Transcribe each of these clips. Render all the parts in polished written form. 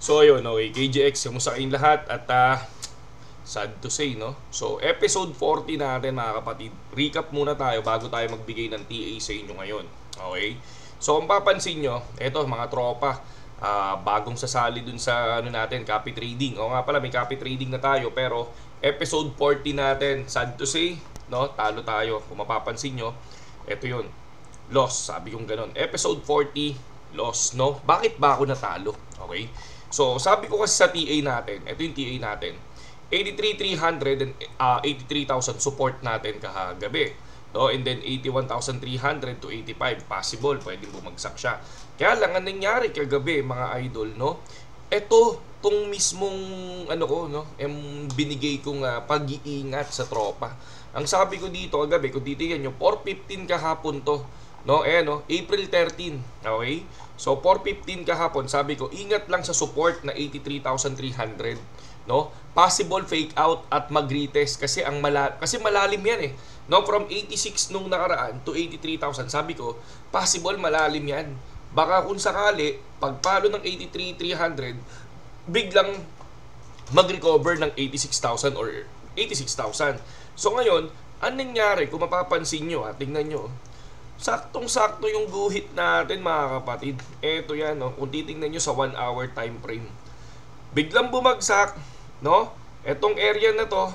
So ayun, okay, KGX, kamusta kayong lahat? At sad to say, no? So episode 40 natin mga kapatid. Recap muna tayo bago tayo magbigay ng TA sa inyo ngayon. Okay? So kung papansin nyo, eto mga tropa, bagong sasali dun sa ano natin, copy trading. O nga pala, may copy trading na tayo, pero episode 40 natin, sad to say, no? Talo tayo. Kung mapapansin nyo, eto yun, loss, sabi kong ganun. Episode 40, loss, no? Bakit ba ako natalo? Okay? So, sabi ko kasi sa TA natin, ito yung TA natin, 83,300 and 83,000 support natin kahagabi. No? And then 81,300 to 85, possible, pwedeng bumagsak siya. Kaya lang, ang nangyari kagabi, mga idol, no? Ito, tong mismong, ano ko, no? Binigay kong pag-iingat sa tropa. Ang sabi ko dito kagabi, kung titingnan nyo, 4:15 kahapon to. No, no, April 13, okay? So 4:15 kahapon, sabi ko, ingat lang sa support na 83,300, no? Possible fake out at mag-retest kasi kasi malalim 'yan eh. No, from 86 nung nakaraan to 83,000, sabi ko, possible malalim 'yan. Baka kung sakali pagpalo ng 83,300, biglang mag-recover ng 86,000 or 86,000. So ngayon, anong nangyari? Kung mapapansin nyo, tingnan nyo, saktong-sakto yung guhit natin mga kapatid. Eto yan, no? Kung titingnan nyo sa 1 hour time frame, biglang bumagsak, no? Etong area na to,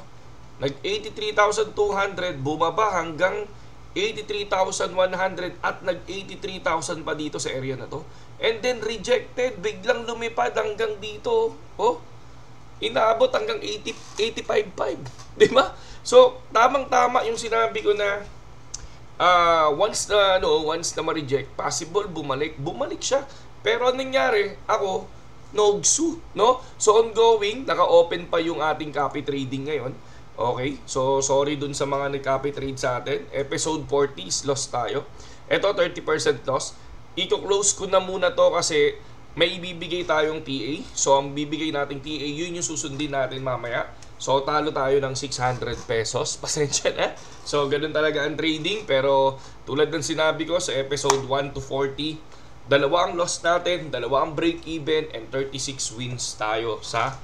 nag 83,200, bumaba hanggang 83,100 at nag 83,000 pa dito sa area na to. And then rejected, biglang lumipad hanggang dito. Oh, inaabot hanggang 85.5, di ba? So, tamang-tama yung sinabi ko na once na ma-reject, possible bumalik siya. Pero anong nangyari? Ako, nogsu, no? So ongoing, naka-open pa yung ating copy trading ngayon. Okay? So sorry dun sa mga nag-copy trade sa atin. Episode 40 is loss tayo. Ito 30% loss. Iko-close ko na muna to kasi may ibibigay tayong TA. So ang bibigay nating TA, yun yung susundin natin mamaya. So, talo tayo ng 600 pesos. Pasensya na. So, ganun talaga ang trading. Pero, tulad ng sinabi ko sa episode 1 to 40, dalawa ang loss natin, dalawa ang break-even, and 36 wins tayo sa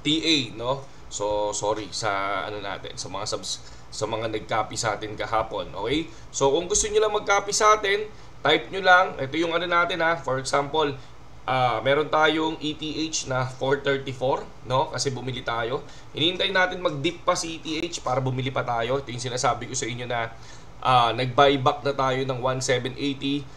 TA, no? So, sorry sa ano natin, sa mga nag-copy sa atin kahapon, okay? So, kung gusto niyo lang mag-copy sa atin, type nyo lang. Ito yung ano natin for example, meron tayong ETH na 434, no? Kasi bumili tayo. Hinihintay natin mag-dip pa si ETH para bumili pa tayo. Ito yung sinasabi ko sa inyo na nag-buyback na tayo ng 1780.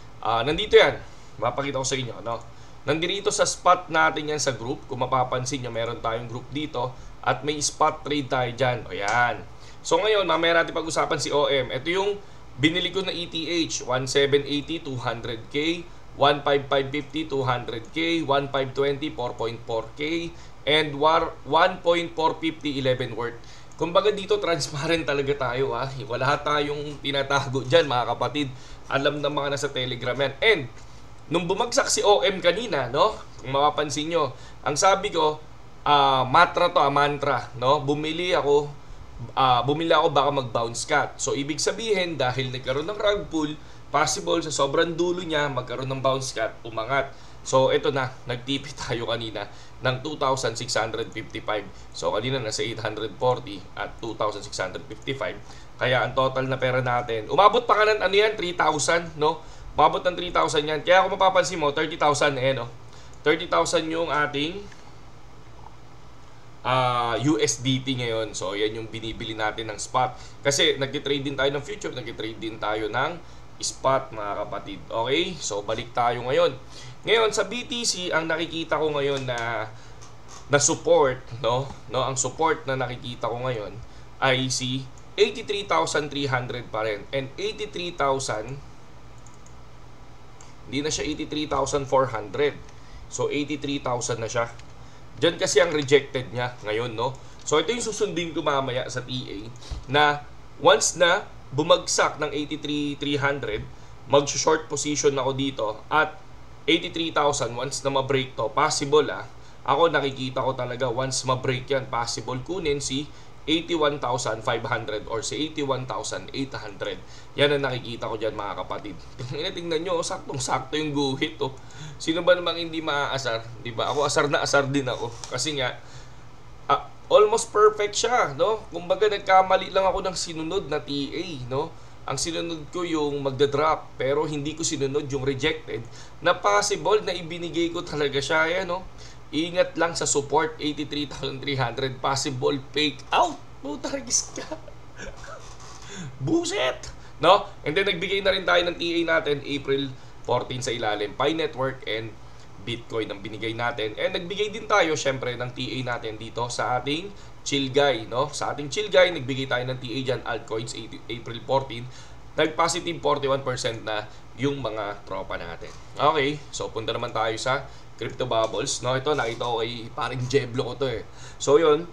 Nandito yan. Mapakita ko sa inyo, no? Nandito sa spot natin yan sa group. Kung mapapansin nyo, meron tayong group dito. At may spot trade tayo dyan. O yan. So ngayon, mamaya natin pag-usapan si OM. Ito yung binili ko na ETH. 1780, 200k. 15550, 200k, 1520, 4.4k, and 1.450, 11 worth. Kumbaga dito, transparent talaga tayo Wala tayong tinatago dyan mga kapatid. Alam ng mga nasa Telegram yan. And, nung bumagsak si OM kanina, no? Kung mapapansin nyo, ang sabi ko, mantra, no? Bumili ako baka mag-bounce cut. So, ibig sabihin, dahil nagkaroon ng rug pull, possible sa sobrang dulo niya magkaroon ng bounce cut, umangat. So ito na, nagtipi tayo kanina ng 2,655. So kanina nasa 840 at 2,655. Kaya ang total na pera natin, umabot pa ka ng 3,000, no? Umabot ng 3,000 yan. Kaya kung mapapansin mo, 30,000 no? 30,000 yung ating USDT ngayon. So yan yung binibili natin ng spot. Kasi nag-trade din tayo ng future, nag-trade din tayo ng spot mga kapatid. Okay? So balik tayo ngayon. Ngayon sa BTC, ang nakikita ko ngayon na support, no? Ang support na nakikita ko ngayon ay si 83,300 pa rin. And 83,000, hindi na siya 83,400. So 83,000 na siya. Diyan kasi ang rejected niya ngayon, no? So ito yung susundin ko mamaya sa TA na once na bumagsak ng 83,300, mag-short position ako dito at 83,000 once na ma-break to, possible ako nakikita ko talaga once ma-break yan, possible kunin si 81,500 or sa 81,800. Yan ang nakikita ko dyan mga kapatid. Tingnan nyo, saktong-sakto yung guhit. Oh. Sino ba namang hindi maaasar? Diba? Ako asar na asar din ako. Kasi nga, almost perfect siya. No? Kumbaga nagkamali lang ako ng sinunod na TA. No? Ang sinunod ko yung magda-drop, pero hindi ko sinunod yung rejected. Na possible na ibinigay ko talaga siya. Yan, no? Ingat lang sa support, 83,300. Possible fake out. Putaragis ka. Buset! No? And then nagbigay na rin tayo ng TA natin April 14 sa ilalim. Pi Network and Bitcoin ang binigay natin. And nagbigay din tayo syempre ng TA natin dito sa ating Chill Guy. No? Sa ating Chill Guy, nagbigay tayo ng TA dyan, altcoins, April 14. Nag-positive 41% na yung mga tropa natin. Okay, so punta naman tayo sa Crypto Bubbles. No, ito nakita ko kay parang Jeblo ko to eh. So yun,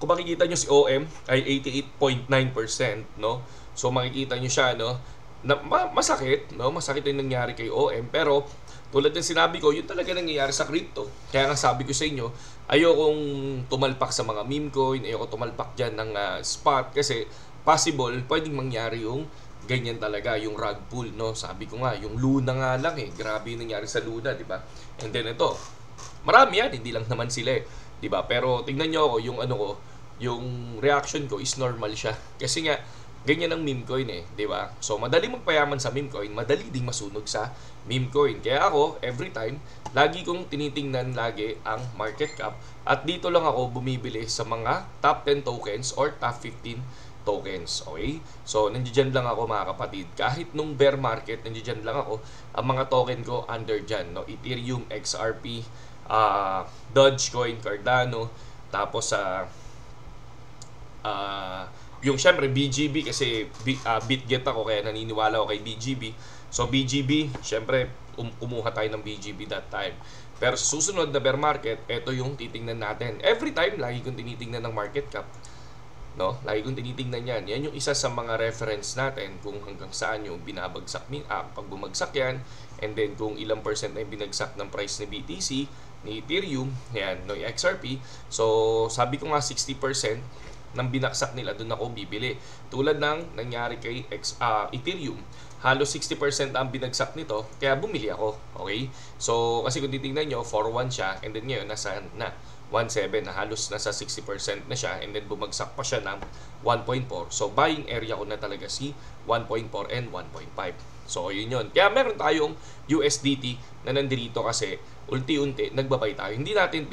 kung makikita nyo si OM ay 88.9%, no? So makikita nyo siya, no? Na, masakit, no? Masakit yung nangyari kay OM, pero tulad ng sinabi ko, yun talaga nangyayari sa crypto. Kaya nga sabi ko sa inyo, ayokong tumalpak sa mga meme coin, ayoko tumalpak dyan ng spot kasi possible, pwedeng mangyari yung ganyan talaga, yung rug pull, no? Sabi ko nga, yung Luna nga lang eh. Grabe yung nangyari sa Luna, di ba? And then ito, marami yan, hindi lang naman sila eh. Di ba? Pero tingnan nyo ako, yung ano ko, yung reaction ko is normal siya. Kasi nga, ganyan ang meme coin eh, di ba? So, madali magpayaman sa meme coin, madali ding masunog sa meme coin. Kaya ako, every time, lagi kong tinitingnan lagi ang market cap. At dito lang ako bumibili sa mga top 10 tokens or top 15 tokens, okay? So, nandiyan lang ako mga kapatid. Kahit nung bear market, nandiyan lang ako. Ang mga token ko under dyan, no? Ethereum, XRP, Dogecoin, Cardano, tapos yung syempre BGB kasi BitGet ako kaya naniniwala ako kay BGB. So, BGB, syempre kumuha tayo ng BGB that time. Pero sa susunod na bear market, ito yung titingnan natin. Every time, lagi kong tinitingnan ng market cap. No? Lagi kong tinitingnan yan. Yan yung isa sa mga reference natin kung hanggang saan yung binabagsak pag bumagsak yan, and then kung ilang percent na yung binagsak ng price ni BTC, ni Ethereum, yan, no, yung XRP. So, sabi ko nga 60% ng binaksak nila, doon ako bibili. Tulad ng nangyari kay Ethereum, halos 60% ang binagsak nito, kaya bumili ako. Okay? So, kasi kung titingnan nyo, 4-1 siya, and then ngayon, nasa na 1.7 na halos nasa 60% na siya, and then bumagsak pa siya ng 1.4. So buying area ko na talaga si 1.4 and 1.5. So yun yun. Kaya meron tayong USDT na nandito kasi unti-unti nagbabay tayo. Hindi natin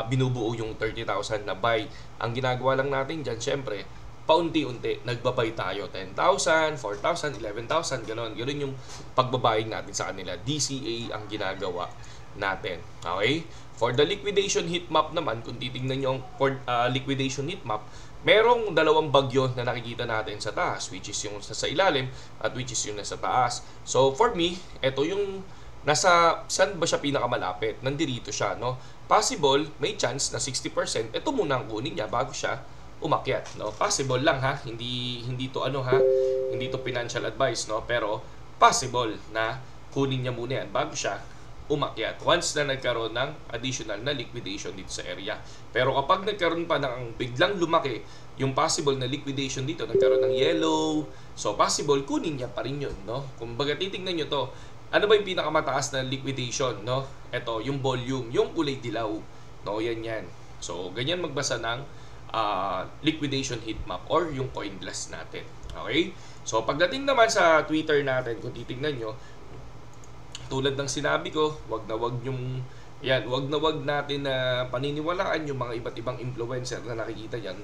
binubuo yung 30,000 na buy. Ang ginagawa lang natin dyan, syempre, paunti-unti nagbabay tayo. 10,000, 4,000, 11,000, gano'n. Gano'n yung pagbabaying natin sa kanila. DCA ang ginagawa natin. Okay? For the liquidation heat map naman, kung titingnan nyo ang liquidation heat map, merong dalawang bagyo na nakikita natin sa taas, which is yung sa ilalim at which is yung nasa taas. So for me, ito yung nasa, saan ba siya pinakamalapit? Nandito siya, no? Possible, may chance na 60%, ito muna ang kunin niya bago siya umakyat, no? Possible lang ha, hindi to ano ha, hindi to financial advice, no? Pero possible na kunin niya muna yan bago siya umakyat once na nagkaroon ng additional na liquidation dito sa area. Pero kapag nagkaroon pa ng biglang lumaki yung possible na liquidation dito, nagkaroon ng yellow, so possible kunin niya pa rin yun, no? Kung baga titingnan nyo to, ano ba yung pinakamataas na liquidation, no? Ito, yung volume, yung kulay dilaw, no? Yan. So ganyan magbasa ng liquidation heat map or yung coin blast natin. Okay? So pagdating naman sa Twitter natin, kung titingnan nyo, tulad ng sinabi ko, wag na wag natin na paniniwalaan yung mga iba't ibang influencer na nakikita yan.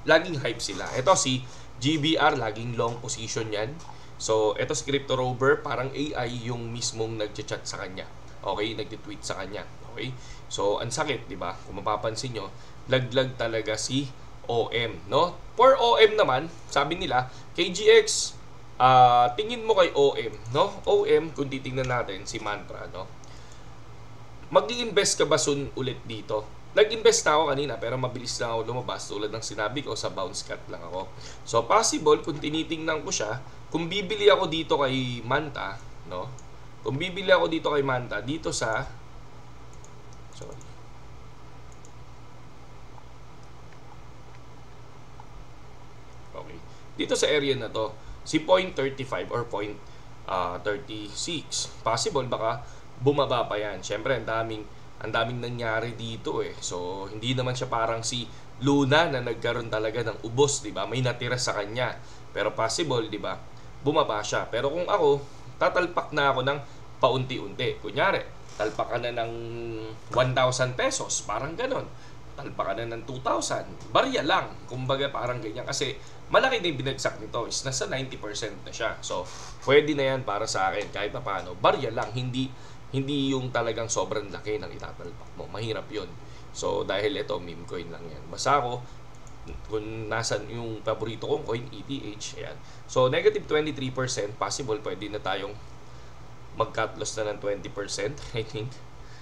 Laging hype sila. Ito si GBR, laging long position yan. So, ito si Crypto Rover, parang AI yung mismong nagchat sa kanya. Okay, nagtitweet sa kanya. Okay? So, ang sakit, di ba? Kung mapapansin nyo, laglag talaga si OM, no? For OM naman, sabi nila, KGX, tingin mo kay OM, no? OM, kung titingnan natin si Mantra, no? Mag-i-invest ka ba soon ulit dito? Nag-invest na ako kanina pero mabilis lang ako lumabas tulad ng sinabi ko, sa bounce cut lang ako. So possible kung tinitingnan ko siya, kung bibili ako dito kay Manta, no? Kung bibili ako dito kay Manta dito sa dito sa area na to, si 0.35 or 0.36. Possible baka bumaba pa yan. Syempre, ang daming nangyari dito eh. So, hindi naman siya parang si Luna na nagkaroon talaga ng ubos, di ba? May natira sa kanya. Pero possible, di ba? Bumaba siya. Pero kung ako, tatalpak na ako ng paunti-unti. Kunyari, talpak ka na ng 1,000 pesos. Parang ganon. Talpak ka na ng 2,000. Barya lang. Kumbaga parang ganyan. Kasi malaki din binagsak nito. Is nasa 90% na siya. So, pwede na yan para sa akin. Kahit na paano. Barya lang. Hindi yung talagang sobrang laki ng itatalpak mo. Mahirap yun. So, dahil ito, meme coin lang yan. Basta ako, kung nasan yung paborito kong coin, ETH, ayan. So, negative 23%, possible, pwede na tayong mag-cut loss na ng 20%, I think.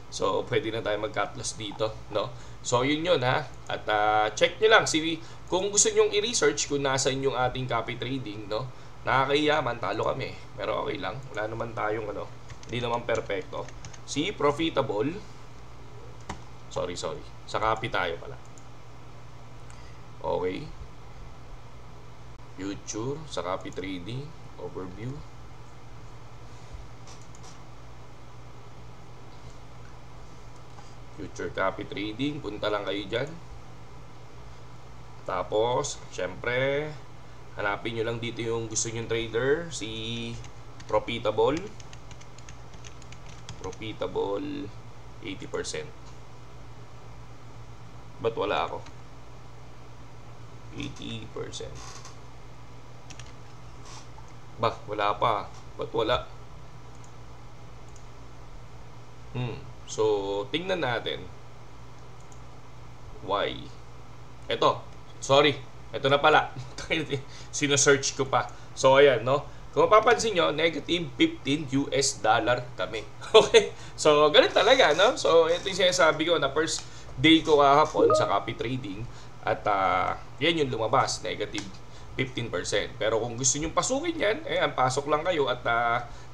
So, pwede na tayo mag-cut loss dito, no? So, yun ha. At check nyo lang, kung gusto nyong i-research kung nasan yung ating copy trading, no? Nakakahiyaman, talo kami. Pero okay lang. Wala naman tayong, hindi naman perfecto. Si Profitable, sorry. Sa copy tayo pala. Okay. Future, sa copy trading, overview. Future copy trading, punta lang kayo dyan. Tapos, syempre, hanapin nyo lang dito yung gusto nyong trader, si Profitable. Profitable 80%. Ba't wala ako? 80%. Bah, wala pa. Ba't wala? So, tingnan natin. Why? Ito. Sorry. Ito na pala. Sino-search ko pa. So, ayan, no? Kung mapapansin nyo, negative $15 kami. Okay? So, ganun talaga, no? So, ito yung sinasabi ko na first day ko kahapon sa copy trading at yan yung lumabas, negative 15%. Pero kung gusto nyo pasukin yan, pasok lang kayo at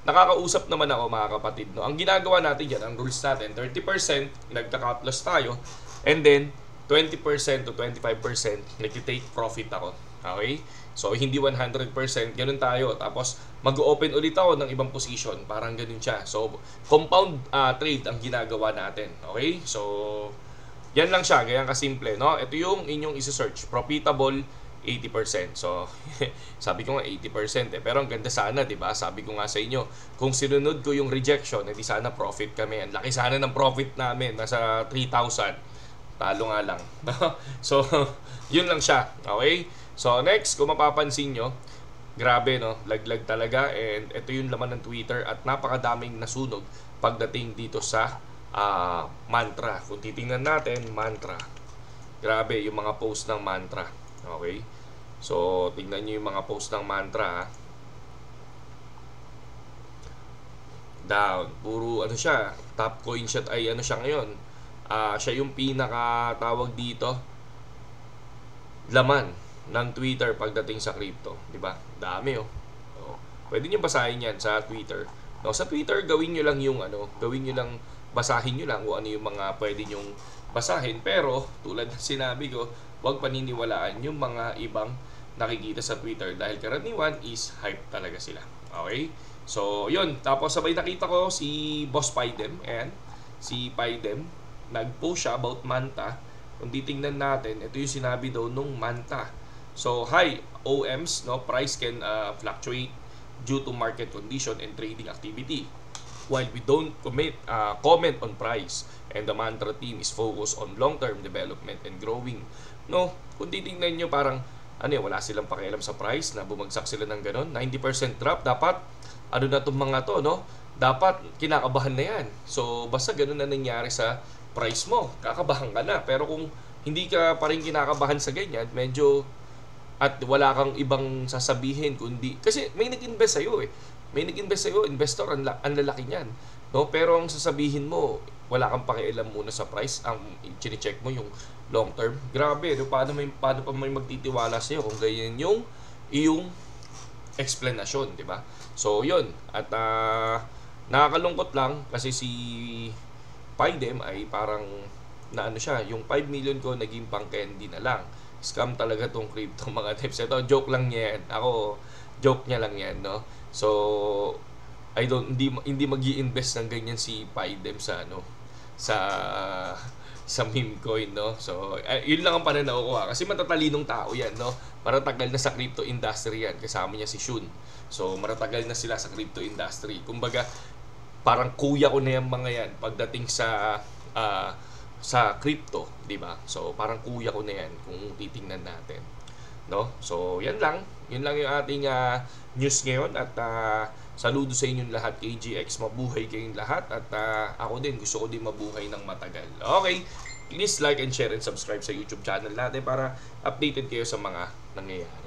nakakausap naman ako mga kapatid. No? Ang ginagawa natin dyan, ang rules natin, 30% nagka-cut loss tayo and then 20% to 25% nag-take profit ako. Okay? So, hindi 100%, ganun tayo. Tapos, mag-open ulit ako ng ibang position. Parang ganun siya. So, compound trade ang ginagawa natin. Okay? So, yan lang siya. Ganyan kasimple. No? Ito yung inyong isi-search. Profitable 80%. So, sabi ko nga 80% eh. Pero ang ganda sana, di ba? Sabi ko nga sa inyo, kung sinunod ko yung rejection, edi sana profit kami. Ang laki sana ng profit namin. Nasa 3,000. Talo nga lang. So, yun lang siya. Okay? So, next, kung mapapansin nyo, grabe, no? Laglag talaga. And ito yung laman ng Twitter at napakadaming nasunog pagdating dito sa mantra. Kung titingnan natin, mantra. Grabe, yung mga post ng mantra. Okay? So, tingnan nyo yung mga post ng mantra. Down. Puro, siya, top coin shot ay siya ngayon. Siya yung pinaka tawag dito laman ng Twitter pagdating sa crypto, di ba? Dami pwede niyo basahin yan sa Twitter. No, sa Twitter gawin niyo lang yung basahin niyo lang kung ano yung mga pwede niyong basahin, pero tulad ng sinabi ko, huwag paniniwalaan yung mga ibang nakikita sa Twitter dahil karaniwan is hype talaga sila. Okay? So, yun. Tapos sabay nakita ko si Boss Paidem and si Paidem nag-post siya about Manta. Kung titingnan natin, ito yung sinabi daw nung Manta. So, hi, OMs, no? Price can fluctuate due to market condition and trading activity. While we don't comment on price and the Mantra team is focused on long-term development and growing. No, kung titingnan nyo parang wala silang pakialam sa price na bumagsak sila ng ganon. 90% drop, dapat na itong mga to, no? Dapat kinakabahan na yan. So, basta ganon na nangyari sa price mo, kakabahan ka na. Pero kung hindi ka pa rin kinakabahan sa ganyan, medyo at wala kang ibang sasabihin kundi kasi may nag-invest sa'yo may nag-invest sa'yo, investor, ang lalaki niyan, no? Pero ang sasabihin mo, wala kang pakialam muna sa price, ang i-check mo yung long term. Grabe, no? Paano pa may magtitiwala sa'yo kung ganyan yung iyong explanation, di ba? So, yun. At nakakalungkot lang kasi si Paidem ay parang yung 5 million ko naging pang candy na lang. scam talaga tong crypto mga tips. Ito, joke lang niya yan. Ako, joke niya lang yan, no? So, hindi magi-invest ng ganyan si Pidem sa sa meme coin, no? So, yun lang ang pananaw ko ha. Kasi matatalinong tao yan, no? Maratagal na sa crypto industry yan. Kasama niya si Shun. So, maratagal na sila sa crypto industry. Kumbaga, parang kuya ko na yung mga yan pagdating sa crypto, di ba? So, parang kuya ko na yan kung titingnan natin. No? So, yan lang. Yun lang yung ating news ngayon at saludo sa inyong lahat, KGX. Mabuhay kayong lahat at ako din, gusto ko din mabuhay ng matagal. Okay, please like and share and subscribe sa YouTube channel natin para updated kayo sa mga nangyayari.